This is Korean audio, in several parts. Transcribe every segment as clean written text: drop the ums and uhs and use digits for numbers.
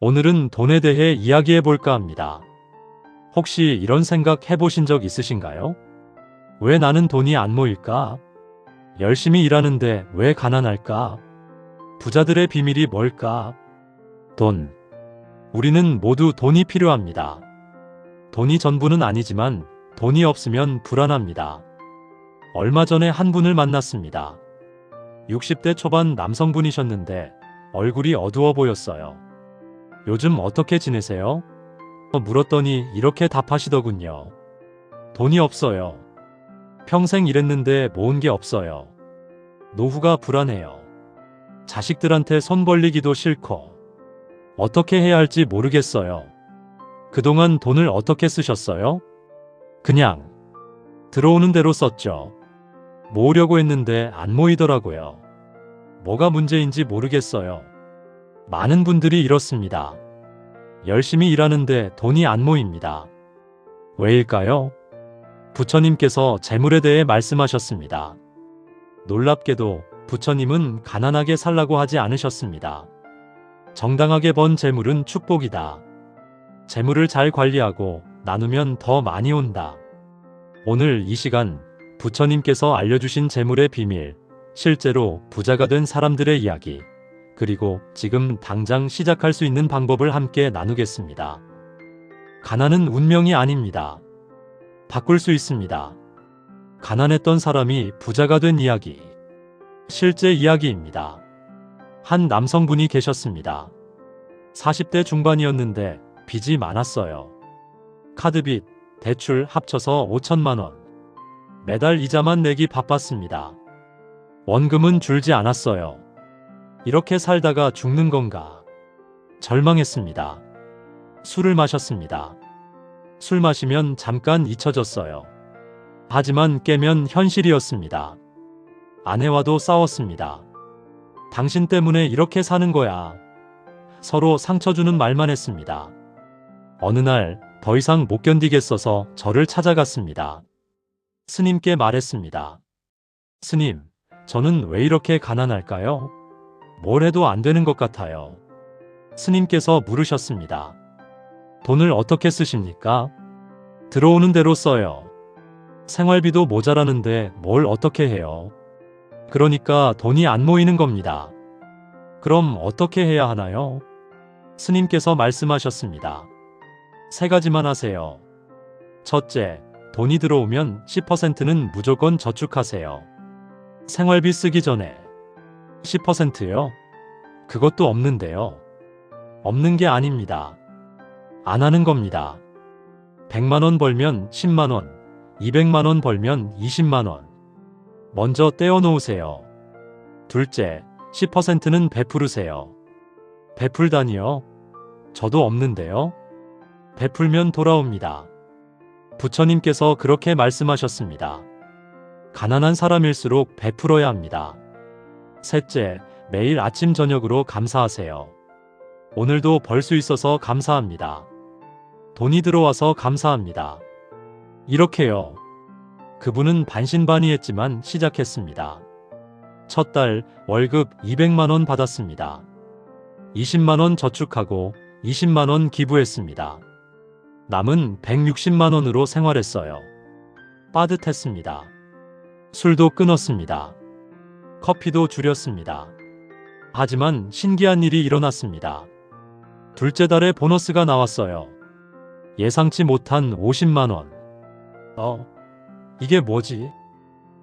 오늘은 돈에 대해 이야기해 볼까 합니다. 혹시 이런 생각 해보신 적 있으신가요? 왜 나는 돈이 안 모일까? 열심히 일하는데 왜 가난할까? 부자들의 비밀이 뭘까? 돈. 우리는 모두 돈이 필요합니다. 돈이 전부는 아니지만 돈이 없으면 불안합니다. 얼마 전에 한 분을 만났습니다. 60대 초반 남성분이셨는데 얼굴이 어두워 보였어요. 요즘 어떻게 지내세요? 물었더니 이렇게 답하시더군요. 돈이 없어요. 평생 일했는데 모은 게 없어요. 노후가 불안해요. 자식들한테 손 벌리기도 싫고 어떻게 해야 할지 모르겠어요. 그동안 돈을 어떻게 쓰셨어요? 그냥 들어오는 대로 썼죠. 모으려고 했는데 안 모이더라고요. 뭐가 문제인지 모르겠어요. 많은 분들이 이렇습니다. 열심히 일하는데 돈이 안 모입니다. 왜일까요? 부처님께서 재물에 대해 말씀하셨습니다. 놀랍게도 부처님은 가난하게 살라고 하지 않으셨습니다. 정당하게 번 재물은 축복이다. 재물을 잘 관리하고 나누면 더 많이 온다. 오늘 이 시간 부처님께서 알려주신 재물의 비밀, 실제로 부자가 된 사람들의 이야기, 그리고 지금 당장 시작할 수 있는 방법을 함께 나누겠습니다. 가난은 운명이 아닙니다. 바꿀 수 있습니다. 가난했던 사람이 부자가 된 이야기. 실제 이야기입니다. 한 남성분이 계셨습니다. 40대 중반이었는데 빚이 많았어요. 카드빚, 대출 합쳐서 5천만 원. 매달 이자만 내기 바빴습니다. 원금은 줄지 않았어요. 이렇게 살다가 죽는 건가? 절망했습니다. 술을 마셨습니다. 술 마시면 잠깐 잊혀졌어요. 하지만 깨면 현실이었습니다. 아내와도 싸웠습니다. 당신 때문에 이렇게 사는 거야. 서로 상처 주는 말만 했습니다. 어느 날 더 이상 못 견디겠어서 저를 찾아갔습니다. 스님께 말했습니다. 스님, 저는 왜 이렇게 가난할까요? 뭘 해도 안 되는 것 같아요. 스님께서 물으셨습니다. 돈을 어떻게 쓰십니까? 들어오는 대로 써요. 생활비도 모자라는데 뭘 어떻게 해요? 그러니까 돈이 안 모이는 겁니다. 그럼 어떻게 해야 하나요? 스님께서 말씀하셨습니다. 세 가지만 하세요. 첫째, 돈이 들어오면 10%는 무조건 저축하세요. 생활비 쓰기 전에. 10%요? 그것도 없는데요. 없는 게 아닙니다. 안 하는 겁니다. 100만 원 벌면 10만 원, 200만 원 벌면 20만 원. 먼저 떼어 놓으세요. 둘째, 10%는 베푸르세요. 베풀다니요? 저도 없는데요. 베풀면 돌아옵니다. 부처님께서 그렇게 말씀하셨습니다. 가난한 사람일수록 베풀어야 합니다. 셋째, 매일 아침 저녁으로 감사하세요. 오늘도 벌 수 있어서 감사합니다. 돈이 들어와서 감사합니다. 이렇게요. 그분은 반신반의했지만 시작했습니다. 첫 달 월급 200만 원 받았습니다. 20만 원 저축하고 20만 원 기부했습니다. 남은 160만 원으로 생활했어요. 빠듯했습니다. 술도 끊었습니다. 커피도 줄였습니다. 하지만 신기한 일이 일어났습니다. 둘째 달에 보너스가 나왔어요. 예상치 못한 50만 원. 이게 뭐지?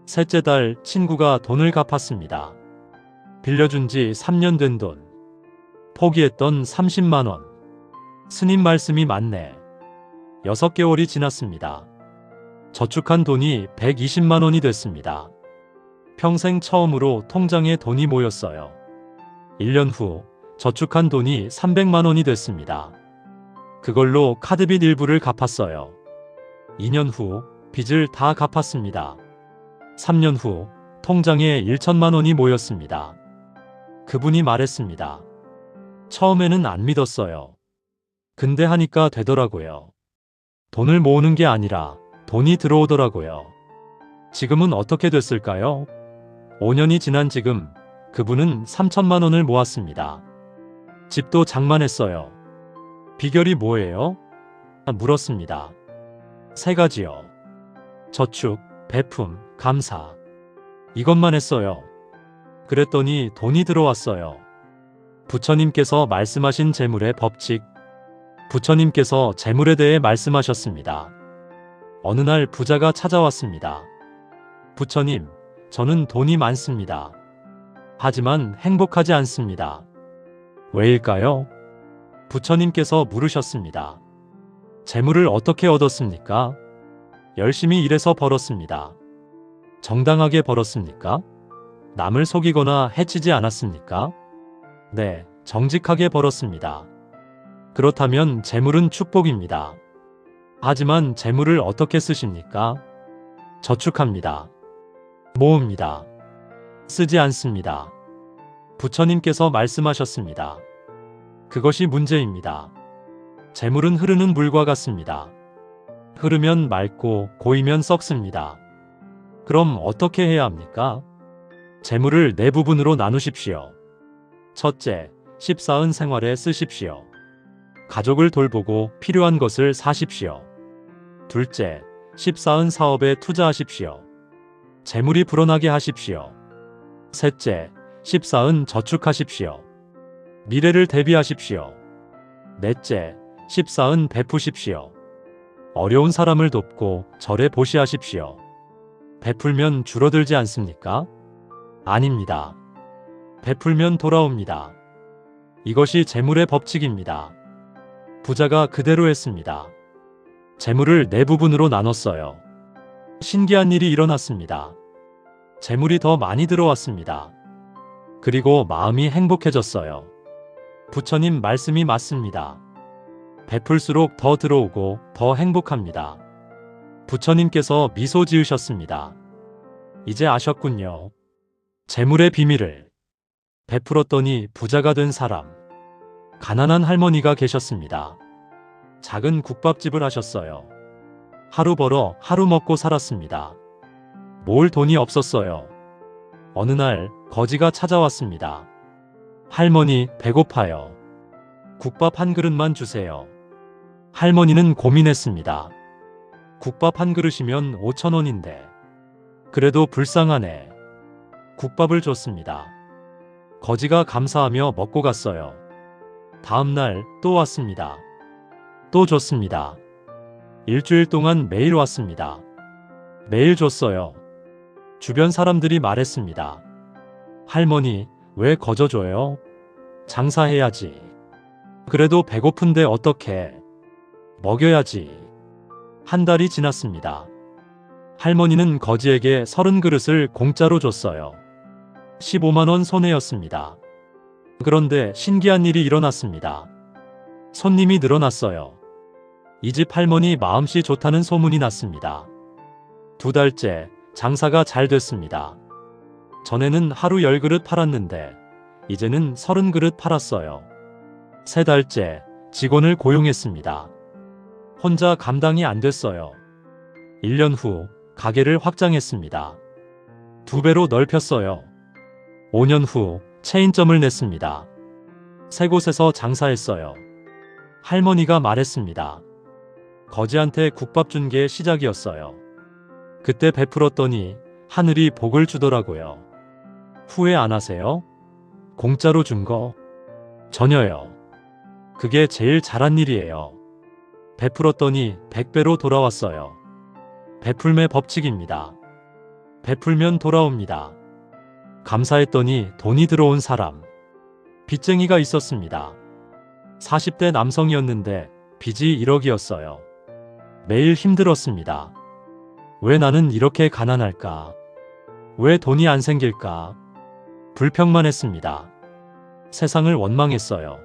셋째 달 친구가 돈을 갚았습니다. 빌려준 지 3년 된 돈. 포기했던 30만 원. 스님 말씀이 맞네. 6개월이 지났습니다. 저축한 돈이 120만 원이 됐습니다. 평생 처음으로 통장에 돈이 모였어요. 1년 후 저축한 돈이 300만 원이 됐습니다. 그걸로 카드빚 일부를 갚았어요. 2년 후 빚을 다 갚았습니다. 3년 후 통장에 1천만 원이 모였습니다. 그분이 말했습니다. 처음에는 안 믿었어요. 근데 하니까 되더라고요. 돈을 모으는 게 아니라 돈이 들어오더라고요. 지금은 어떻게 됐을까요? 5년이 지난 지금 그분은 3천만 원을 모았습니다. 집도 장만했어요. 비결이 뭐예요? 물었습니다. 세 가지요. 저축, 베품, 감사. 이것만 했어요. 그랬더니 돈이 들어왔어요. 부처님께서 말씀하신 재물의 법칙. 부처님께서 재물에 대해 말씀하셨습니다. 어느 날 부자가 찾아왔습니다. 부처님, 저는 돈이 많습니다. 하지만 행복하지 않습니다. 왜일까요? 부처님께서 물으셨습니다. 재물을 어떻게 얻었습니까? 열심히 일해서 벌었습니다. 정당하게 벌었습니까? 남을 속이거나 해치지 않았습니까? 네, 정직하게 벌었습니다. 그렇다면 재물은 축복입니다. 하지만 재물을 어떻게 쓰십니까? 저축합니다. 모읍니다. 쓰지 않습니다. 부처님께서 말씀하셨습니다. 그것이 문제입니다. 재물은 흐르는 물과 같습니다. 흐르면 맑고 고이면 썩습니다. 그럼 어떻게 해야 합니까? 재물을 네 부분으로 나누십시오. 첫째, 십사은 생활에 쓰십시오. 가족을 돌보고 필요한 것을 사십시오. 둘째, 십사은 사업에 투자하십시오. 재물이 불어나게 하십시오. 셋째, 십사은 저축하십시오. 미래를 대비하십시오. 넷째, 십사은 베푸십시오. 어려운 사람을 돕고 절에 보시하십시오. 베풀면 줄어들지 않습니까? 아닙니다. 베풀면 돌아옵니다. 이것이 재물의 법칙입니다. 부자가 그대로 했습니다. 재물을 네 부분으로 나눴어요. 신기한 일이 일어났습니다. 재물이 더 많이 들어왔습니다. 그리고 마음이 행복해졌어요. 부처님 말씀이 맞습니다. 베풀수록 더 들어오고 더 행복합니다. 부처님께서 미소 지으셨습니다. 이제 아셨군요. 재물의 비밀을. 베풀었더니 부자가 된 사람. 가난한 할머니가 계셨습니다. 작은 국밥집을 하셨어요. 하루 벌어 하루 먹고 살았습니다. 모을 돈이 없었어요. 어느 날 거지가 찾아왔습니다. 할머니, 배고파요. 국밥 한 그릇만 주세요. 할머니는 고민했습니다. 국밥 한 그릇이면 5,000원인데. 그래도 불쌍하네. 국밥을 줬습니다. 거지가 감사하며 먹고 갔어요. 다음 날 또 왔습니다. 또 줬습니다. 일주일 동안 매일 왔습니다. 매일 줬어요. 주변 사람들이 말했습니다. 할머니, 왜 거저 줘요? 장사해야지. 그래도 배고픈데 어떡해. 먹여야지. 한 달이 지났습니다. 할머니는 거지에게 30그릇을 공짜로 줬어요. 15만원 손해였습니다. 그런데 신기한 일이 일어났습니다. 손님이 늘어났어요. 이 집 할머니 마음씨 좋다는 소문이 났습니다. 2달째 장사가 잘 됐습니다. 전에는 하루 10그릇 팔았는데 이제는 30그릇 팔았어요. 3달째 직원을 고용했습니다. 혼자 감당이 안 됐어요. 1년 후 가게를 확장했습니다. 2배로 넓혔어요. 5년 후 체인점을 냈습니다. 3곳에서 장사했어요. 할머니가 말했습니다. 거지한테 국밥 준 게 시작이었어요. 그때 베풀었더니 하늘이 복을 주더라고요. 후회 안 하세요? 공짜로 준 거? 전혀요. 그게 제일 잘한 일이에요. 베풀었더니 100배로 돌아왔어요. 베풀매 법칙입니다. 베풀면 돌아옵니다. 감사했더니 돈이 들어온 사람. 빚쟁이가 있었습니다. 40대 남성이었는데 빚이 1억이었어요. 매일 힘들었습니다. 왜 나는 이렇게 가난할까? 왜 돈이 안 생길까? 불평만 했습니다. 세상을 원망했어요.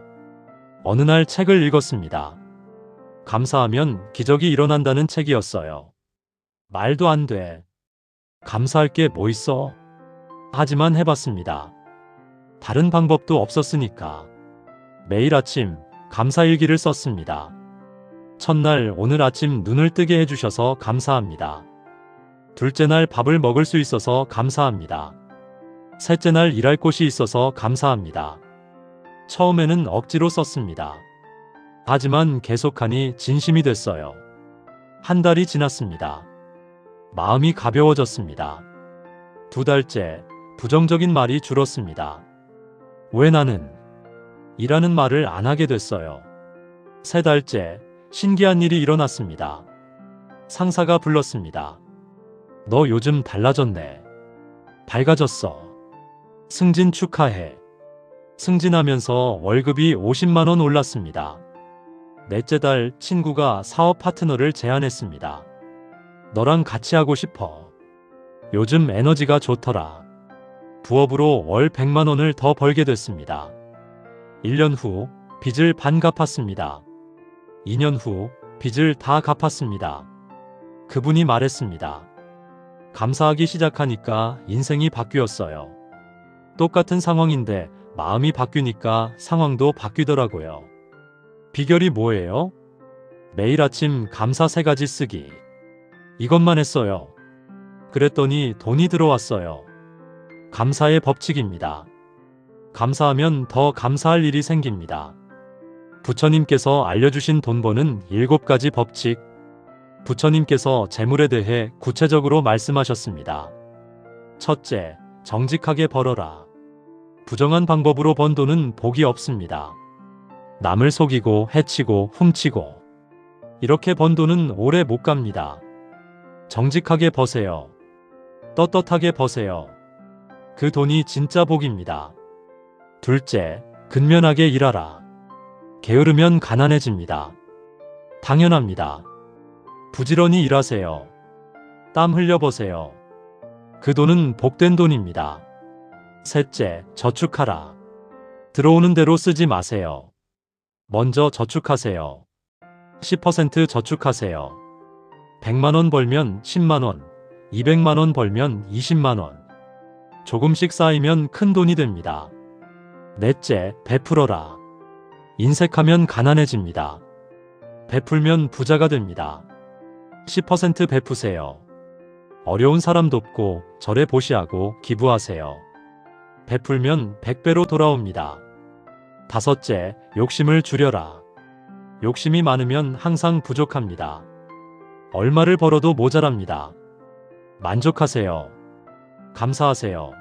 어느 날 책을 읽었습니다. 감사하면 기적이 일어난다는 책이었어요. 말도 안 돼. 감사할 게 뭐 있어? 하지만 해봤습니다. 다른 방법도 없었으니까. 매일 아침 감사일기를 썼습니다. 첫날 오늘 아침 눈을 뜨게 해주셔서 감사합니다. 둘째 날 밥을 먹을 수 있어서 감사합니다. 셋째 날 일할 곳이 있어서 감사합니다. 처음에는 억지로 썼습니다. 하지만 계속하니 진심이 됐어요. 한 달이 지났습니다. 마음이 가벼워졌습니다. 2달째 부정적인 말이 줄었습니다. 왜 나는 이라는 말을 안 하게 됐어요. 3달째 신기한 일이 일어났습니다. 상사가 불렀습니다. 너 요즘 달라졌네. 밝아졌어. 승진 축하해. 승진하면서 월급이 50만 원 올랐습니다. 넷째 달 친구가 사업 파트너를 제안했습니다. 너랑 같이 하고 싶어. 요즘 에너지가 좋더라. 부업으로 월 100만 원을 더 벌게 됐습니다. 1년 후 빚을 반 갚았습니다. 2년 후 빚을 다 갚았습니다. 그분이 말했습니다. 감사하기 시작하니까 인생이 바뀌었어요. 똑같은 상황인데 마음이 바뀌니까 상황도 바뀌더라고요. 비결이 뭐예요? 매일 아침 감사 3가지 쓰기. 이것만 했어요. 그랬더니 돈이 들어왔어요. 감사의 법칙입니다. 감사하면 더 감사할 일이 생깁니다. 부처님께서 알려주신 돈 버는 7가지 법칙. 부처님께서 재물에 대해 구체적으로 말씀하셨습니다. 첫째, 정직하게 벌어라. 부정한 방법으로 번 돈은 복이 없습니다. 남을 속이고 해치고 훔치고 이렇게 번 돈은 오래 못 갑니다. 정직하게 버세요. 떳떳하게 버세요. 그 돈이 진짜 복입니다. 둘째, 근면하게 일하라. 게으르면 가난해집니다. 당연합니다. 부지런히 일하세요. 땀 흘려보세요. 그 돈은 복된 돈입니다. 셋째, 저축하라. 들어오는 대로 쓰지 마세요. 먼저 저축하세요. 10% 저축하세요. 100만 원 벌면 10만 원, 200만 원 벌면 20만 원. 조금씩 쌓이면 큰 돈이 됩니다. 넷째, 베풀어라. 인색하면 가난해집니다. 베풀면 부자가 됩니다. 10% 베푸세요. 어려운 사람 돕고 절에 보시하고 기부하세요. 베풀면 100배로 돌아옵니다. 다섯째, 욕심을 줄여라. 욕심이 많으면 항상 부족합니다. 얼마를 벌어도 모자랍니다. 만족하세요. 감사하세요.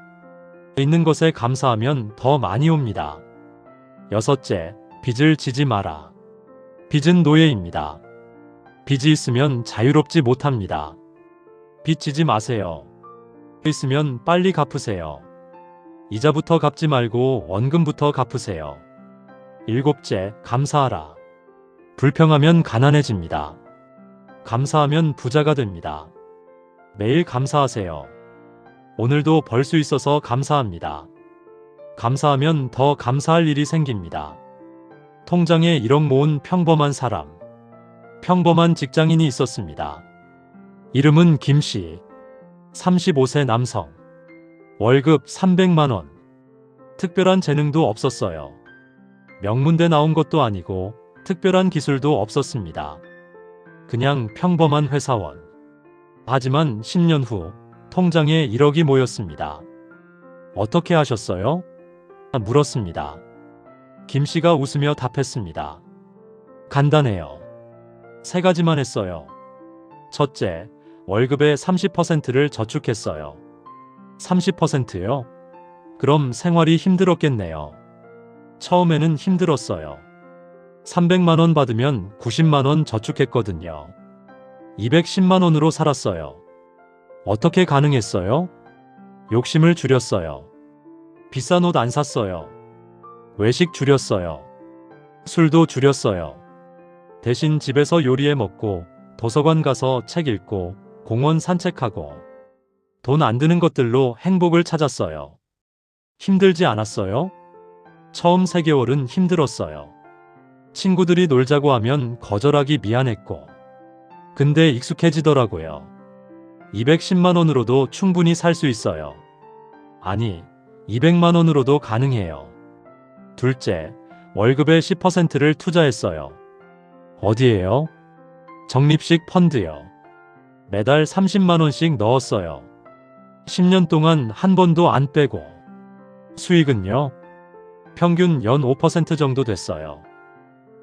있는 것에 감사하면 더 많이 옵니다. 여섯째, 빚을 지지 마라. 빚은 노예입니다. 빚이 있으면 자유롭지 못합니다. 빚 지지 마세요. 있으면 빨리 갚으세요. 이자부터 갚지 말고 원금부터 갚으세요. 일곱째, 감사하라. 불평하면 가난해집니다. 감사하면 부자가 됩니다. 매일 감사하세요. 오늘도 벌 수 있어서 감사합니다. 감사하면 더 감사할 일이 생깁니다. 통장에 1억 모은 평범한 사람. 평범한 직장인이 있었습니다. 이름은 김씨. 35세 남성. 월급 300만 원. 특별한 재능도 없었어요. 명문대 나온 것도 아니고 특별한 기술도 없었습니다. 그냥 평범한 회사원. 하지만 10년 후 통장에 1억이 모였습니다. 어떻게 하셨어요? 물었습니다. 김씨가 웃으며 답했습니다. 간단해요. 3가지만 했어요. 첫째, 월급의 30%를 저축했어요. 30%요? 그럼 생활이 힘들었겠네요. 처음에는 힘들었어요. 300만 원 받으면 90만 원 저축했거든요. 210만 원으로 살았어요. 어떻게 가능했어요? 욕심을 줄였어요. 비싼 옷 안 샀어요. 외식 줄였어요. 술도 줄였어요. 대신 집에서 요리해 먹고 도서관 가서 책 읽고 공원 산책하고 돈 안 드는 것들로 행복을 찾았어요. 힘들지 않았어요? 처음 3개월은 힘들었어요. 친구들이 놀자고 하면 거절하기 미안했고. 근데 익숙해지더라고요. 210만 원으로도 충분히 살 수 있어요. 아니, 200만 원으로도 가능해요. 둘째, 월급의 10%를 투자했어요. 어디에요? 적립식 펀드요. 매달 30만 원씩 넣었어요. 10년 동안 한 번도 안 빼고. 수익은요? 평균 연 5% 정도 됐어요.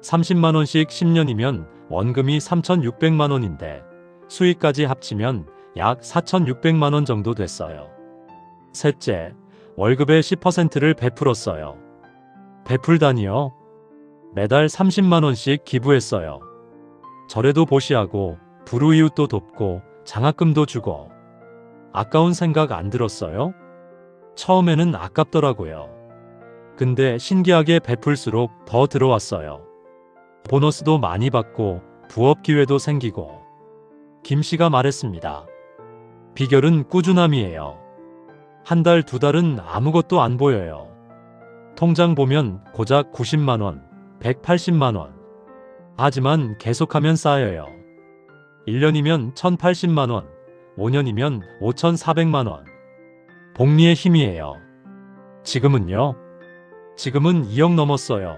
30만 원씩 10년이면 원금이 3,600만 원인데 수익까지 합치면 약 4,600만 원 정도 됐어요. 셋째, 월급의 10%를 베풀었어요. 베풀다니요? 매달 30만 원씩 기부했어요. 절에도 보시하고 불우이웃도 돕고 장학금도 주고. 아까운 생각 안 들었어요? 처음에는 아깝더라고요. 근데 신기하게 베풀수록 더 들어왔어요. 보너스도 많이 받고 부업 기회도 생기고. 김 씨가 말했습니다. 비결은 꾸준함이에요. 한 달, 두 달은 아무것도 안 보여요. 통장 보면 고작 90만 원, 180만 원. 하지만 계속하면 쌓여요. 1년이면 1,080만 원, 5년이면 5,400만 원. 복리의 힘이에요. 지금은요? 지금은 2억 넘었어요.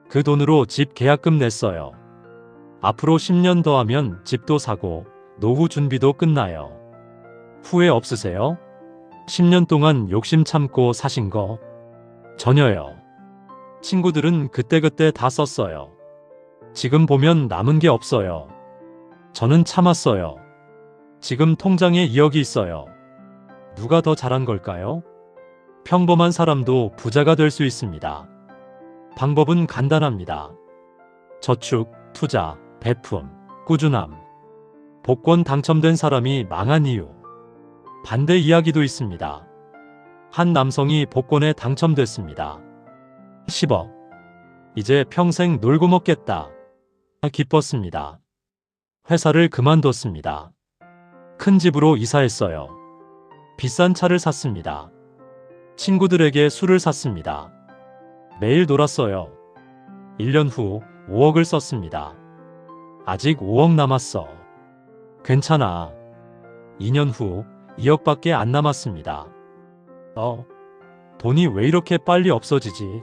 그 돈으로 집 계약금 냈어요. 앞으로 10년 더 하면 집도 사고 노후 준비도 끝나요. 후회 없으세요? 10년 동안 욕심 참고 사신 거? 전혀요. 친구들은 그때그때 다 썼어요. 지금 보면 남은 게 없어요. 저는 참았어요. 지금 통장에 2억이 있어요. 누가 더 잘한 걸까요? 평범한 사람도 부자가 될 수 있습니다. 방법은 간단합니다. 저축, 투자, 베품, 꾸준함. 복권 당첨된 사람이 망한 이유. 반대 이야기도 있습니다. 한 남성이 복권에 당첨됐습니다. 10억. 이제 평생 놀고 먹겠다. 기뻤습니다. 회사를 그만뒀습니다. 큰 집으로 이사했어요. 비싼 차를 샀습니다. 친구들에게 술을 샀습니다. 매일 놀았어요. 1년 후 5억을 썼습니다. 아직 5억 남았어. 괜찮아. 2년 후 2억밖에 안 남았습니다. 돈이 왜 이렇게 빨리 없어지지?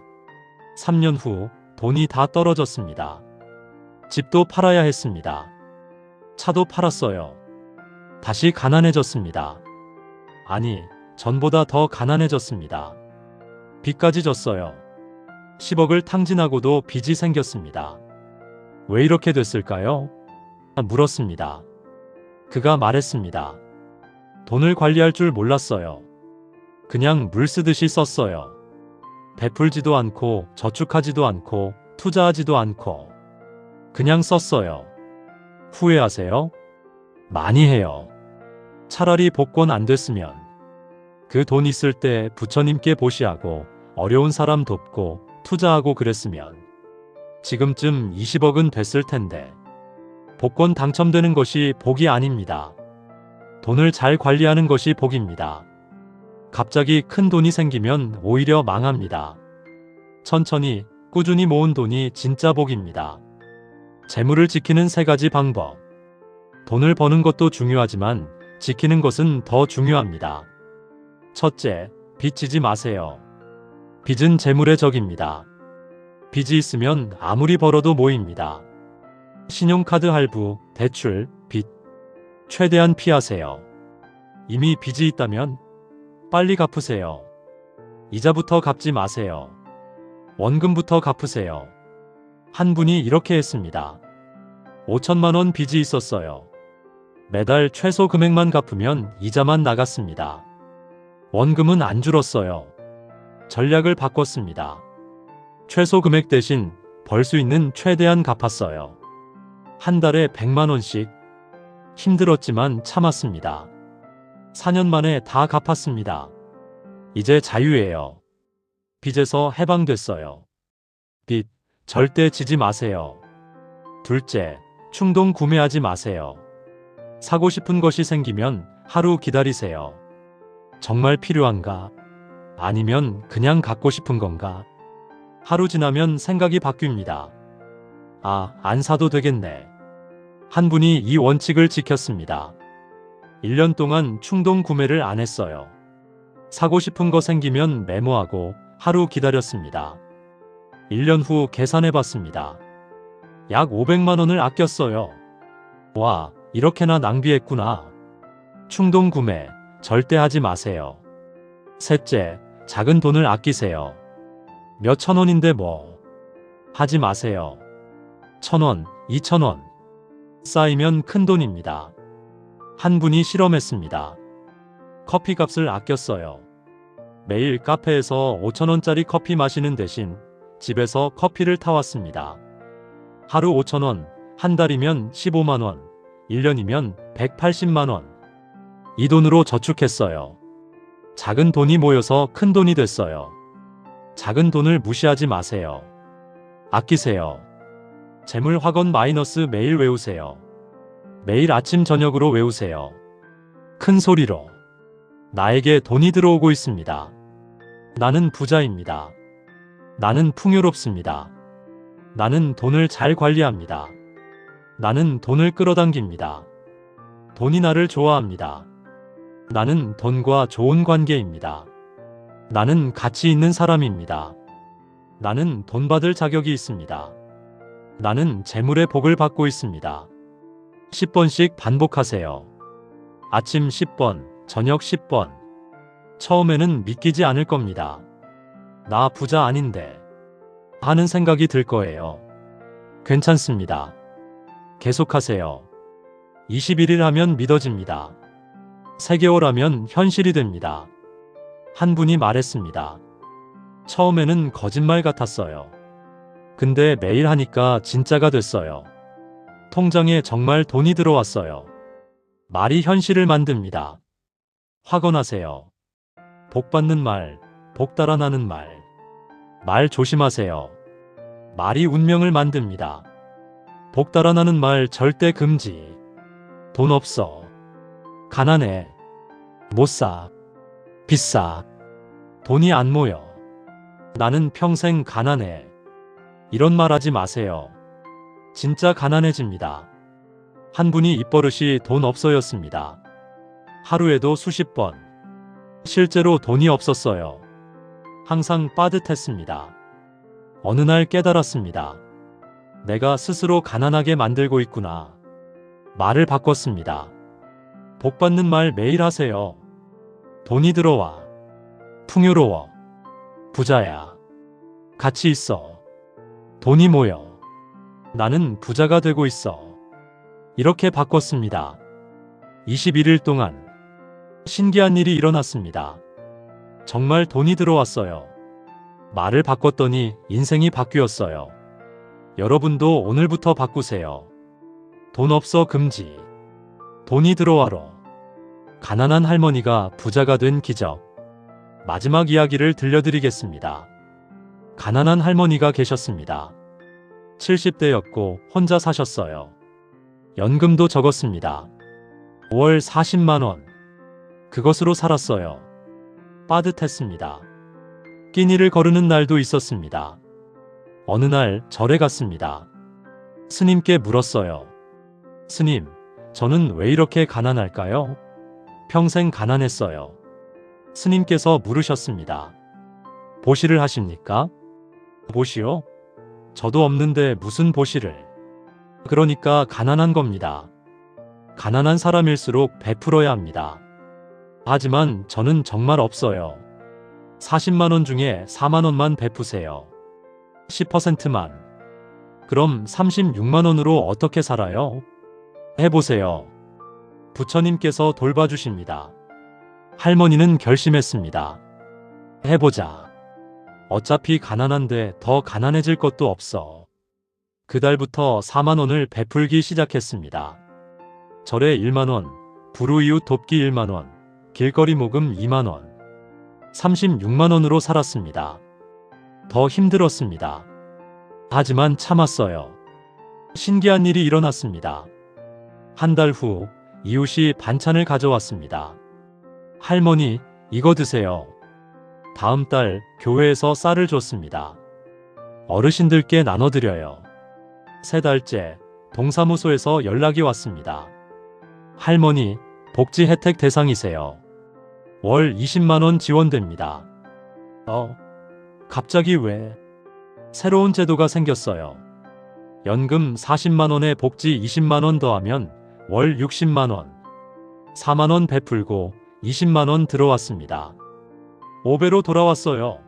3년 후 돈이 다 떨어졌습니다. 집도 팔아야 했습니다. 차도 팔았어요. 다시 가난해졌습니다. 아니, 전보다 더 가난해졌습니다. 빚까지 졌어요. 10억을 탕진하고도 빚이 생겼습니다. 왜 이렇게 됐을까요? 물었습니다. 그가 말했습니다. 돈을 관리할 줄 몰랐어요. 그냥 물 쓰듯이 썼어요. 베풀지도 않고 저축하지도 않고 투자하지도 않고 그냥 썼어요. 후회하세요? 많이 해요. 차라리 복권 안 됐으면 그 돈 있을 때 부처님께 보시하고 어려운 사람 돕고 투자하고 그랬으면 지금쯤 20억은 됐을 텐데. 복권 당첨되는 것이 복이 아닙니다. 돈을 잘 관리하는 것이 복입니다. 갑자기 큰 돈이 생기면 오히려 망합니다. 천천히 꾸준히 모은 돈이 진짜 복입니다. 재물을 지키는 3가지 방법. 돈을 버는 것도 중요하지만 지키는 것은 더 중요합니다. 첫째, 빚 지지 마세요. 빚은 재물의 적입니다. 빚이 있으면 아무리 벌어도 모입니다. 신용카드 할부, 대출, 빚. 최대한 피하세요. 이미 빚이 있다면 빨리 갚으세요. 이자부터 갚지 마세요. 원금부터 갚으세요. 한 분이 이렇게 했습니다. 5천만 원 빚이 있었어요. 매달 최소 금액만 갚으면 이자만 나갔습니다. 원금은 안 줄었어요. 전략을 바꿨습니다. 최소 금액 대신 벌 수 있는 최대한 갚았어요. 한 달에 100만 원씩. 힘들었지만 참았습니다. 4년 만에 다 갚았습니다. 이제 자유예요. 빚에서 해방됐어요. 빚 절대 지지 마세요. 둘째, 충동 구매하지 마세요. 사고 싶은 것이 생기면 하루 기다리세요. 정말 필요한가? 아니면 그냥 갖고 싶은 건가? 하루 지나면 생각이 바뀝니다. 안 사도 되겠네. 한 분이 이 원칙을 지켰습니다. 1년 동안 충동 구매를 안 했어요. 사고 싶은 거 생기면 메모하고 하루 기다렸습니다. 1년 후 계산해 봤습니다. 약 500만 원을 아꼈어요. 와, 이렇게나 낭비했구나. 충동 구매 절대 하지 마세요. 셋째, 작은 돈을 아끼세요. 몇 천 원인데 뭐. 하지 마세요. 1,000원, 2,000원. 쌓이면 큰돈입니다. 한 분이 실험했습니다. 커피값을 아꼈어요. 매일 카페에서 5,000원짜리 커피 마시는 대신 집에서 커피를 타왔습니다. 하루 5,000원, 한 달이면 15만원, 1년이면 180만원. 이 돈으로 저축했어요. 작은 돈이 모여서 큰 돈이 됐어요. 작은 돈을 무시하지 마세요. 아끼세요. 재물학원 마이너스 매일 외우세요. 매일 아침 저녁으로 외우세요. 큰 소리로. 나에게 돈이 들어오고 있습니다. 나는 부자입니다. 나는 풍요롭습니다. 나는 돈을 잘 관리합니다. 나는 돈을 끌어당깁니다. 돈이 나를 좋아합니다. 나는 돈과 좋은 관계입니다. 나는 가치 있는 사람입니다. 나는 돈 받을 자격이 있습니다. 나는 재물의 복을 받고 있습니다. 10번씩 반복하세요. 아침 10번, 저녁 10번. 처음에는 믿기지 않을 겁니다. 나 부자 아닌데 하는 생각이 들 거예요. 괜찮습니다. 계속하세요. 21일 하면 믿어집니다. 3개월 하면 현실이 됩니다. 한 분이 말했습니다. 처음에는 거짓말 같았어요. 근데 매일 하니까 진짜가 됐어요. 통장에 정말 돈이 들어왔어요. 말이 현실을 만듭니다. 확언하세요. 복 받는 말, 복 달아나는 말. 말 조심하세요. 말이 운명을 만듭니다. 복 달아나는 말 절대 금지. 돈 없어. 가난해. 못 사. 비싸. 돈이 안 모여. 나는 평생 가난해. 이런 말 하지 마세요. 진짜 가난해집니다. 한 분이 입버릇이 돈 없어였습니다. 하루에도 수십 번. 실제로 돈이 없었어요. 항상 빠듯했습니다. 어느 날 깨달았습니다. 내가 스스로 가난하게 만들고 있구나. 말을 바꿨습니다. 복 받는 말 매일 하세요. 돈이 들어와. 풍요로워. 부자야. 가치 있어. 돈이 모여. 나는 부자가 되고 있어. 이렇게 바꿨습니다. 21일 동안 신기한 일이 일어났습니다. 정말 돈이 들어왔어요. 말을 바꿨더니 인생이 바뀌었어요. 여러분도 오늘부터 바꾸세요. 돈 없어 금지. 돈이 들어와로. 가난한 할머니가 부자가 된 기적. 마지막 이야기를 들려드리겠습니다. 가난한 할머니가 계셨습니다. 70대였고 혼자 사셨어요. 연금도 적었습니다. 5월 40만원. 그것으로 살았어요. 빠듯했습니다. 끼니를 거르는 날도 있었습니다. 어느 날 절에 갔습니다. 스님께 물었어요. 스님, 저는 왜 이렇게 가난할까요? 평생 가난했어요. 스님께서 물으셨습니다. 보시를 하십니까? 보시요? 저도 없는데 무슨 보시를. 그러니까 가난한 겁니다. 가난한 사람일수록 베풀어야 합니다. 하지만 저는 정말 없어요. 40만원 중에 4만원만 베푸세요. 10%만. 그럼 36만원으로 어떻게 살아요? 해보세요. 부처님께서 돌봐주십니다. 할머니는 결심했습니다. 해보자. 어차피 가난한데 더 가난해질 것도 없어. 그달부터 4만원을 베풀기 시작했습니다. 절에 1만원, 불우이웃 돕기 1만원, 길거리 모금 2만원, 36만원으로 살았습니다. 더 힘들었습니다. 하지만 참았어요. 신기한 일이 일어났습니다. 한 달 후 이웃이 반찬을 가져왔습니다. 할머니, 이거 드세요. 다음 달 교회에서 쌀을 줬습니다. 어르신들께 나눠드려요. 3달째 동사무소에서 연락이 왔습니다. 할머니, 복지 혜택 대상이세요. 월 20만원 지원됩니다. 갑자기 왜? 새로운 제도가 생겼어요. 연금 40만원에 복지 20만원 더하면 월 60만원. 4만원 베풀고 20만원 들어왔습니다. 5배로 돌아왔어요.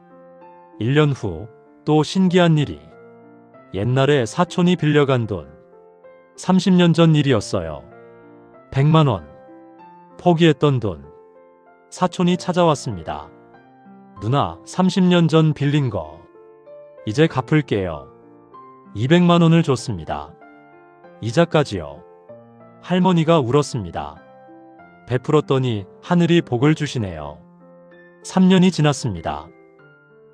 1년 후 또 신기한 일이. 옛날에 사촌이 빌려간 돈. 30년 전 일이었어요. 100만 원. 포기했던 돈. 사촌이 찾아왔습니다. 누나, 30년 전 빌린 거. 이제 갚을게요. 200만 원을 줬습니다. 이자까지요. 할머니가 울었습니다. 베풀었더니 하늘이 복을 주시네요. 3년이 지났습니다.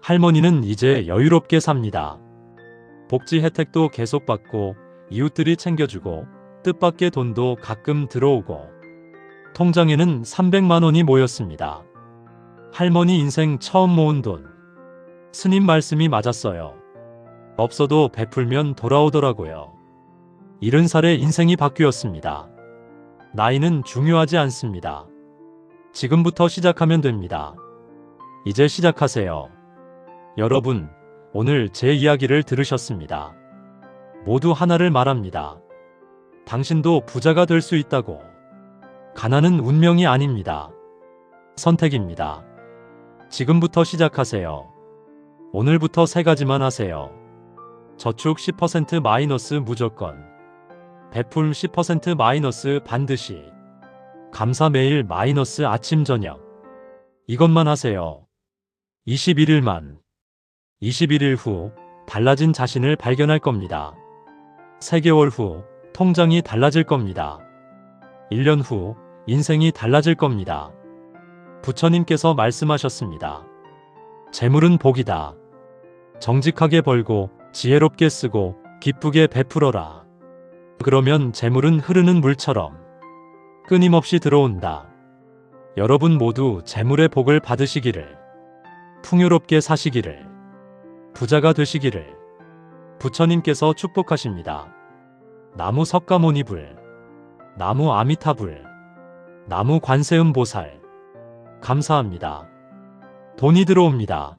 할머니는 이제 여유롭게 삽니다. 복지 혜택도 계속 받고 이웃들이 챙겨주고 뜻밖의 돈도 가끔 들어오고 통장에는 300만 원이 모였습니다. 할머니 인생 처음 모은 돈. 스님 말씀이 맞았어요. 없어도 베풀면 돌아오더라고요. 70살에 인생이 바뀌었습니다. 나이는 중요하지 않습니다. 지금부터 시작하면 됩니다. 이제 시작하세요. 여러분, 오늘 제 이야기를 들으셨습니다. 모두 하나를 말합니다. 당신도 부자가 될 수 있다고. 가난은 운명이 아닙니다. 선택입니다. 지금부터 시작하세요. 오늘부터 3가지만 하세요. 저축 10% 마이너스 무조건. 베풀 10% 마이너스 반드시. 감사 매일 마이너스 아침 저녁. 이것만 하세요. 21일만. 21일 후 달라진 자신을 발견할 겁니다. 3개월 후 통장이 달라질 겁니다. 1년 후 인생이 달라질 겁니다. 부처님께서 말씀하셨습니다. 재물은 복이다. 정직하게 벌고 지혜롭게 쓰고 기쁘게 베풀어라. 그러면 재물은 흐르는 물처럼 끊임없이 들어온다. 여러분 모두 재물의 복을 받으시기를, 풍요롭게 사시기를, 부자가 되시기를 부처님께서 축복하십니다. 나무 석가모니불, 나무 아미타불, 나무 관세음보살. 감사합니다. 돈이 들어옵니다.